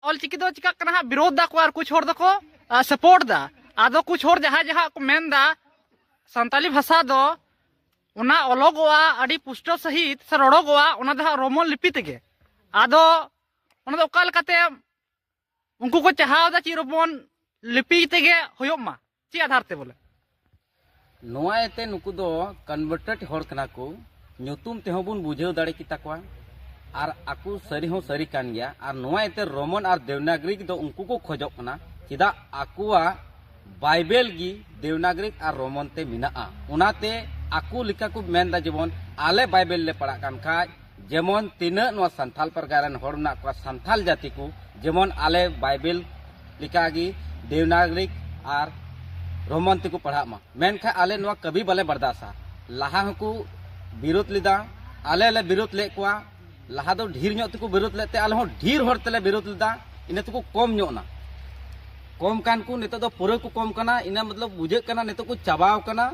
ऑलचिकी दो चिका कना विरोध दा को और कुछ होर दको सपोर्ट दा आदो कुछ होर जहां जहां को मेन दा संताली भाषा दो उना ओलोगोआ अडी पुष्टो सहित से रोडोगोआ उना दा रोमन लिपि तेगे आदो उना दो ओकाल काते उनको को चाहाव दा ची रोमन लिपि तेगे होयो मा ची आधार ते बोले नोआ एते नुकु दो कन्वर्टेड होर कना को ᱧᱩᱛᱩᱢ ᱛᱮᱦᱚᱸ ᱵᱚᱱ ᱵᱩᱡᱷᱟᱹᱣ ᱫᱟᱲᱮ ᱠᱮᱛᱟ ᱠᱚᱣᱟ ᱟᱨ ᱟᱠᱚ ᱥᱟᱹᱨᱤ ᱦᱚᱸ ᱥᱟᱹᱨᱤ ᱠᱟᱱ ᱜᱮᱭᱟ ᱟᱨ ᱱᱚᱣᱟ ᱮᱛᱮ ᱨᱳᱢᱟᱱ ᱟᱨ ᱫᱮᱣᱱᱟᱜᱨᱤᱠ ᱫᱚ ᱩᱱᱠᱩ ᱠᱚ ᱠᱷᱚᱡᱚᱜ ᱠᱟᱱᱟ ᱪᱮᱫᱟᱜ ᱟᱠᱚᱣᱟᱜ ᱵᱟᱭᱵᱮᱞ ᱜᱮ ᱫᱮᱣᱱᱟᱜᱨᱤᱠ ᱟᱨ ᱨᱳᱢᱟᱱ ᱛᱮ ᱢᱮᱱᱟᱜᱼᱟ ᱚᱱᱟᱛᱮ ᱟᱠᱚ ᱞᱮᱠᱟ ᱠᱚ ᱢᱮᱱᱫᱟ ᱡᱮᱢᱚᱱ ᱟᱞᱮ ᱵᱟᱭᱵᱮᱞ ᱞᱮ ᱯᱟᱲᱦᱟᱜ ᱠᱟᱱ ᱠᱷᱟᱡ ᱡᱮᱢᱚᱱ ᱛᱤᱱᱟᱹᱜ ᱱᱚᱣᱟ ᱥᱟᱱᱛᱟᱞ ᱯᱟᱨᱜᱟᱱᱟ ᱨᱮᱱ ᱦᱚᱲ ᱢᱮᱱᱟᱜ ᱠᱚᱣᱟ ᱥᱟᱱᱛᱟᱞ ᱡᱟᱹᱛᱤ ᱠᱚ ᱡᱮᱢᱚᱱ ᱟᱞᱮ ᱵᱟᱭᱵᱮᱞ ᱞᱮᱠᱟᱜᱮ ᱫᱮᱣᱱᱟᱜᱨᱤक ᱟᱨ रोमन तक पढ़ा मा मेनखा आले नवा कभी बाले बर्दासा लहा हको विरोध लेदा आले ले विरोध ले कोआ लहा दो ढेर ᱧᱚᱜ तक विरोध लेते आले हो ढेर हर तले विरोध लेदा इने तक कम ᱧᱚᱜ ना कम कान को नितो दो पूरा को कम कना इना मतलब बुझे कना नितो को चाबाव कना।